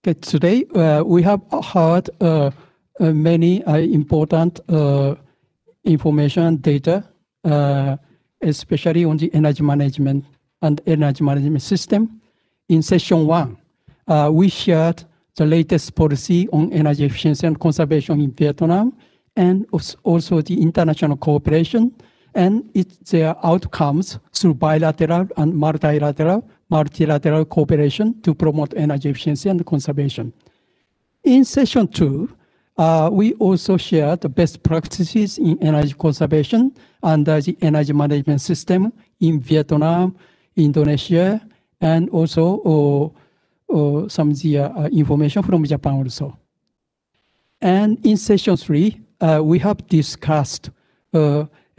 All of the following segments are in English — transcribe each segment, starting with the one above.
Okay, today we have heard many important information and data, especially on the energy management and energy management system. In session 1, we shared the latest policy on energy efficiency and conservation in Vietnam, and also the international cooperation and their outcomes through bilateral and multilateral cooperation to promote energy efficiency and conservation. In session 2, we also shared the best practices in energy conservation under the energy management system in Vietnam, Indonesia, and also some of the information from Japan also. And in session 3, we have discussed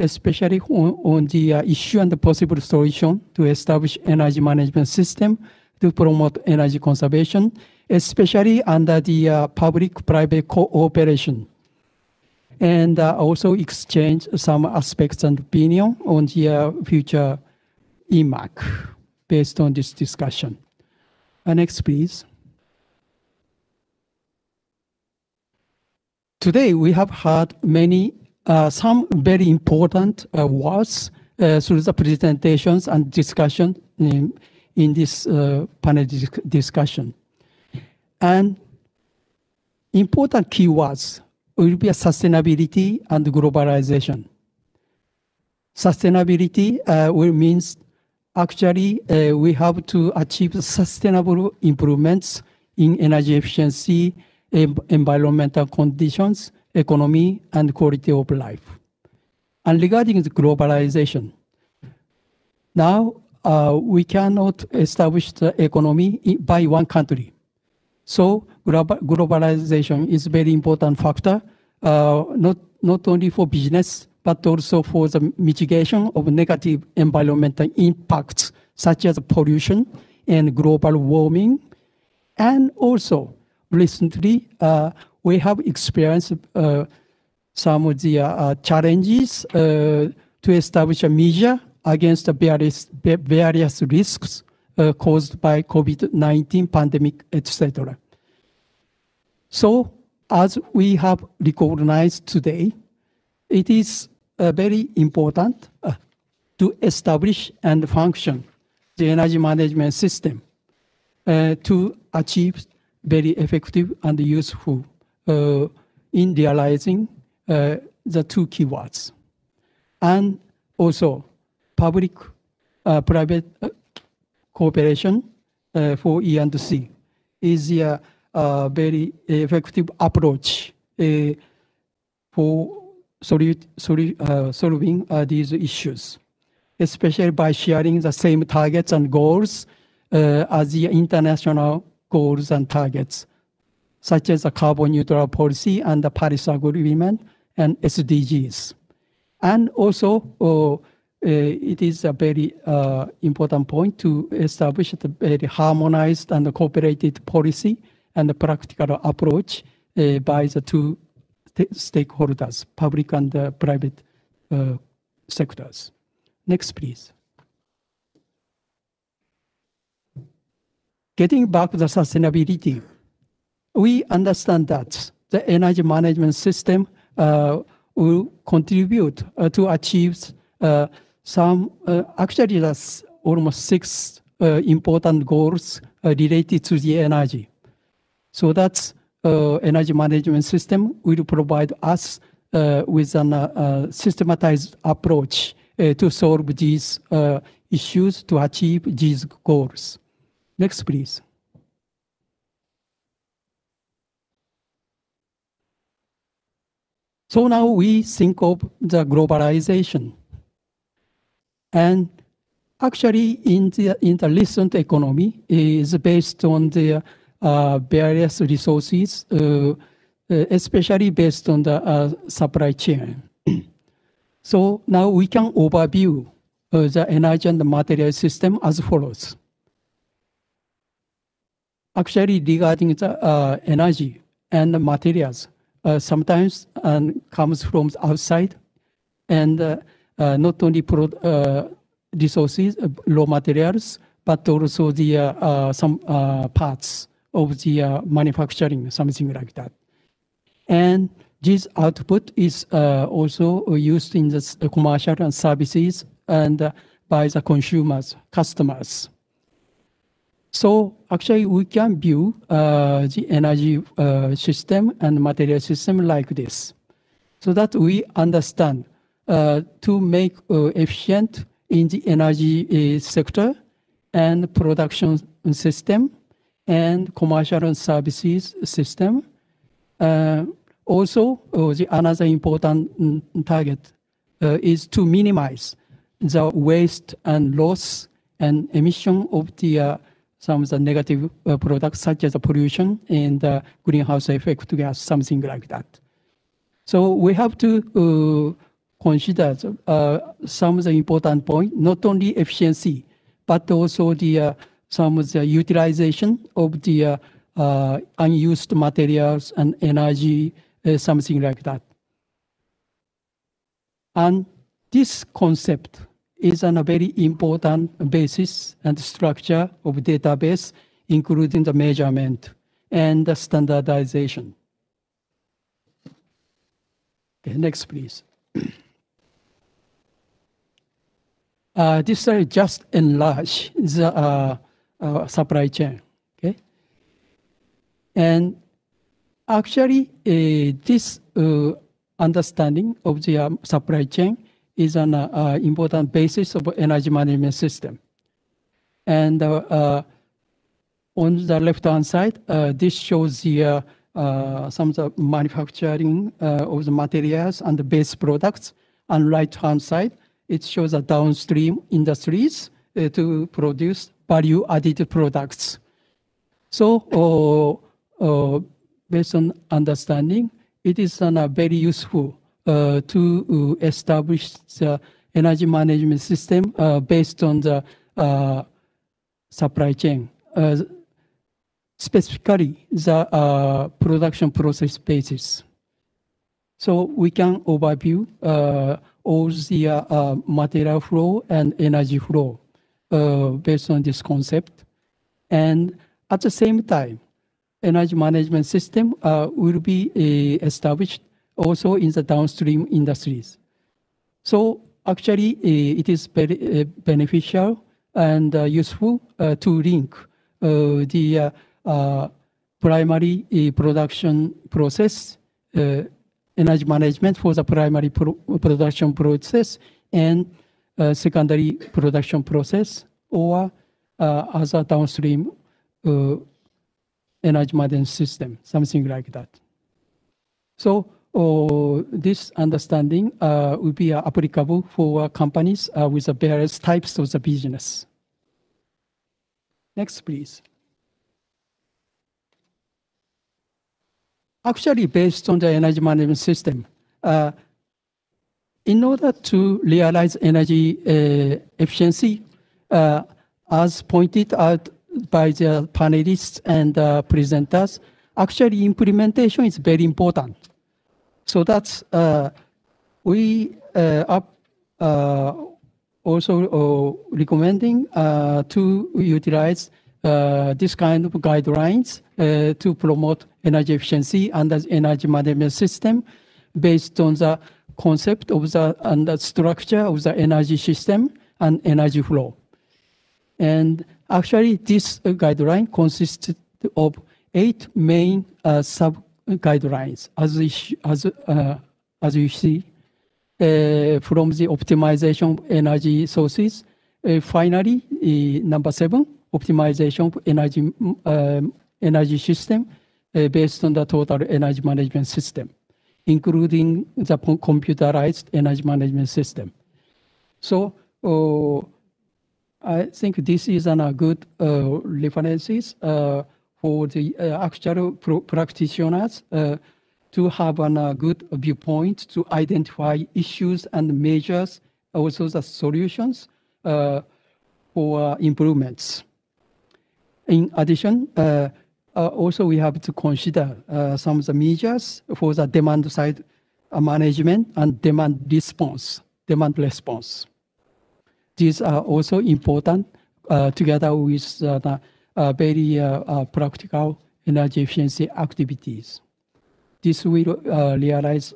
especially on the issue and the possible solution to establish energy management system to promote energy conservation, especially under the public-private cooperation. And also exchange some aspects and opinion on the future EMAK based on this discussion. Next, please. Today, we have heard some very important words through the presentations and discussion in this panel discussion. And important keywords will be sustainability and globalization. Sustainability will means actually we have to achieve sustainable improvements in energy efficiency, environmental conditions, economy, and quality of life. And regarding the globalization, now we cannot establish the economy by one country. So globalization is a very important factor, not only for business, but also for the mitigation of negative environmental impacts, such as pollution and global warming. And also, recently, we have experienced some of the challenges to establish a measure against the various risks caused by COVID-19 pandemic, etc. So, as we have recognized today, it is very important to establish and function the energy management system to achieve very effective and useful in realizing the two keywords. And also public-private cooperation for E&C is a very effective approach for solving these issues, especially by sharing the same targets and goals as the international goals and targets, such as the carbon neutral policy and the Paris Agreement and SDGs. And also, it is a very important point to establish a very harmonized and cooperated policy and a practical approach by the two stakeholders, public and private sectors. Next, please. Getting back to the sustainability, we understand that the energy management system will contribute to achieve actually that's almost 6 important goals related to the energy. So that's energy management system will provide us with a systematized approach to solve these issues to achieve these goals. Next, please. So now we think of the globalization. And actually in the recent economy is based on the various resources, especially based on the supply chain. So now we can overview the energy and the material system as follows. Actually, regarding the energy and the materials, sometimes comes from outside, and not only resources, raw materials, but also the some parts of the manufacturing, something like that. And this output is also used in the commercial and services and by the consumers, customers. So actually, we can view the energy system and material system like this, so that we understand to make efficient in the energy sector and production system and commercial and services system. Also, the another important target is to minimize the waste and loss and emission of the some of the negative products such as the pollution and greenhouse effect gas, something like that. So we have to consider some of the important points, not only efficiency, but also the some of the utilization of the unused materials and energy, something like that. And this concept is a very important basis and structure of database, including the measurement and the standardization. Okay, next, please. This slide just enlarge the supply chain. Okay, and actually, this understanding of the supply chain is an important basis of energy management system. And on the left-hand side, this shows the some of the manufacturing of the materials and the base products. On right-hand side, it shows the downstream industries to produce value-added products. So based on understanding, it is very useful to establish the energy management system based on the supply chain, specifically the production process basis. So we can overview all the material flow and energy flow based on this concept. And at the same time, energy management system will be established also in the downstream industries. So actually, it is very beneficial and useful to link the primary production process, energy management for the primary production process, and secondary production process, or other downstream energy management system, something like that. So this understanding will be applicable for companies with the various types of the business. Next, please. Actually, based on the energy management system, in order to realize energy efficiency, as pointed out by the panelists and presenters, actually implementation is very important. So that's we are also recommending to utilize this kind of guidelines to promote energy efficiency and the energy management system based on the concept of the and the structure of the energy system and energy flow. And actually, this guideline consists of 8 main sub-guidelines, as you see, from the optimization of energy sources. Finally, number 7, optimization of energy system based on the total energy management system, including the computerized energy management system. So I think this is a good references for the actual practitioners to have a good viewpoint to identify issues and measures, also the solutions for improvements. In addition, also we have to consider some of the measures for the demand side management and demand response. These are also important together with the very practical energy efficiency activities. This will realize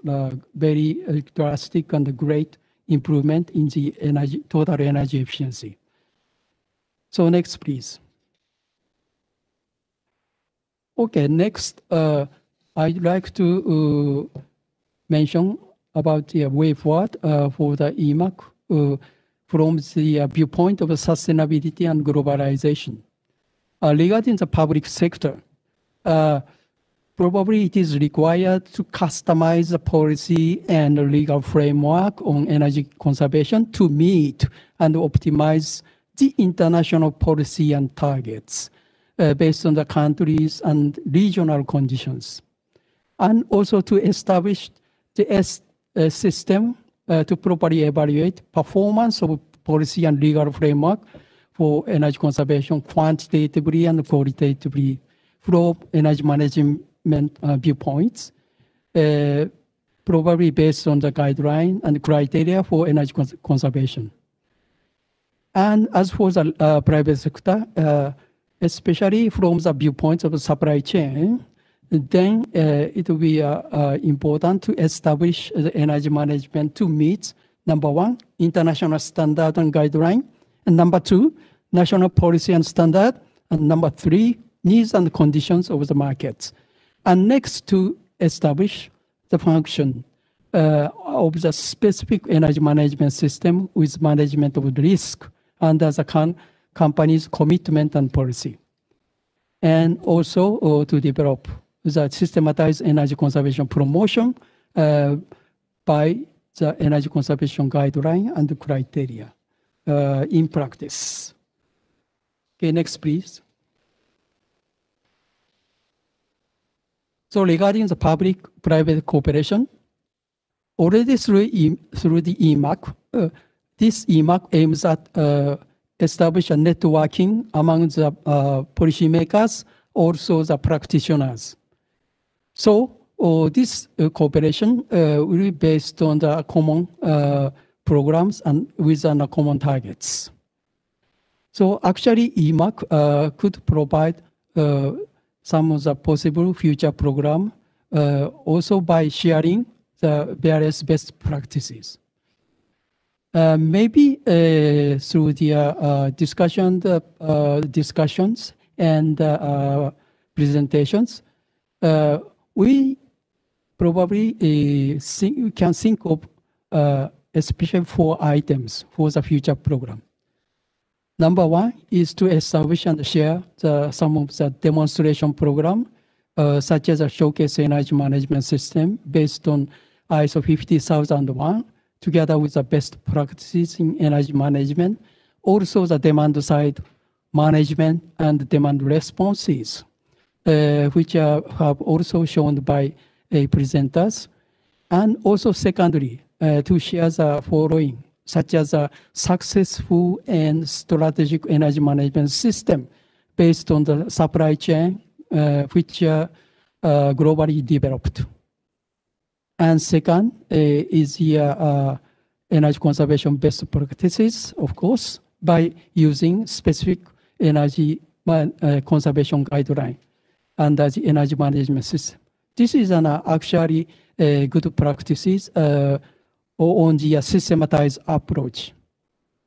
very drastic and great improvement in the total energy efficiency. So next, please. Okay, next, I'd like to mention about the way forward for the EMAK from the viewpoint of sustainability and globalization. Regarding the public sector, probably it is required to customize the policy and legal framework on energy conservation to meet and optimize the international policy and targets based on the countries and regional conditions. And also to establish the system to properly evaluate performance of policy and legal framework for energy conservation quantitatively and qualitatively from energy management viewpoints, probably based on the guideline and criteria for energy conservation. And as for the private sector, especially from the viewpoint of the supply chain, then it will be important to establish the energy management to meet, number one, international standard and guideline, and number two, national policy and standard, and number three, needs and conditions of the markets. And next, to establish the function of the specific energy management system with management of risk under the company's commitment and policy. And also to develop the systematized energy conservation promotion by the energy conservation guideline and criteria in practice. Okay, next, please. So regarding the public-private cooperation, already through the EMAK, this EMAK aims at establish a networking among the policymakers, also the practitioners. So this cooperation will be based on the common programs and with common targets. So actually, EMAK could provide some of the possible future program also by sharing the various best practices. Maybe through the discussions and presentations, we probably can think of especially 4 items for the future program. Number one is to establish and share some of the demonstration program, such as a showcase energy management system based on ISO 50001, together with the best practices in energy management, also the demand side management and demand responses, which have also shown by presenters. And also secondly, to share the following, such as a successful and strategic energy management system based on the supply chain, which are globally developed. And second is the energy conservation best practices, of course, by using specific energy conservation guideline under the energy management system. This is actually good practices on the systematized approach.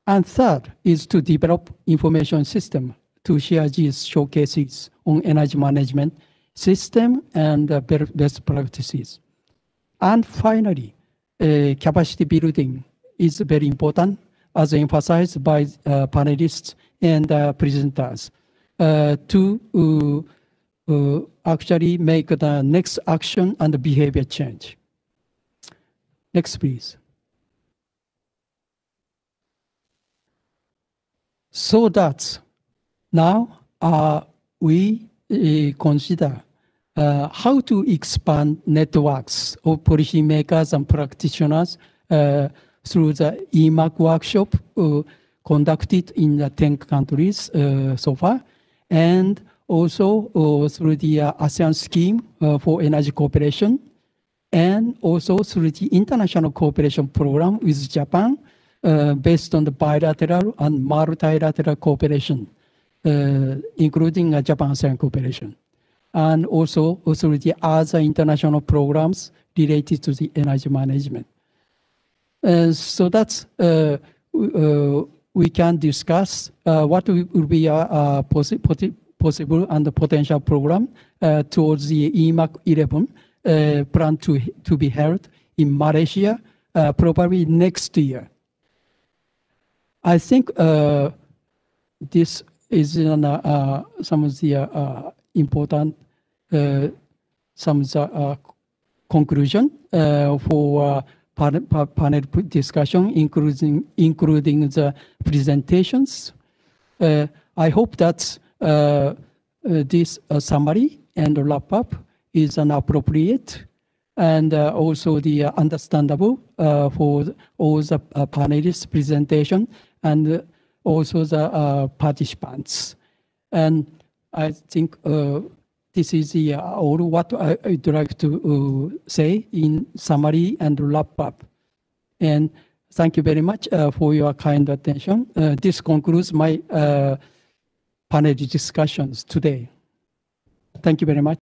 And third is to develop information system to share these showcases on energy management system and best practices. And finally, capacity building is very important, as emphasized by panelists and presenters, to actually make the next action and behavior change. Next, please. So that now we consider how to expand networks of policymakers and practitioners through the EMAK workshop conducted in the 10 countries so far, and also through the ASEAN scheme for energy cooperation, and also through the international cooperation program with Japan based on the bilateral and multilateral cooperation including Japan-ASEAN cooperation, and also through the other international programs related to the energy management. So that's we can discuss what will be a possible and potential program towards the EMAK10 plan to be held in Malaysia probably next year. I think this is some of the important some of the conclusion for panel discussion, including the presentations. I hope that this summary and wrap up is an appropriate and also the understandable for all the panelists' presentation and also the participants. And I think this is all what I'd like to say in summary and wrap up. And thank you very much for your kind attention. This concludes my panel discussions today. Thank you very much.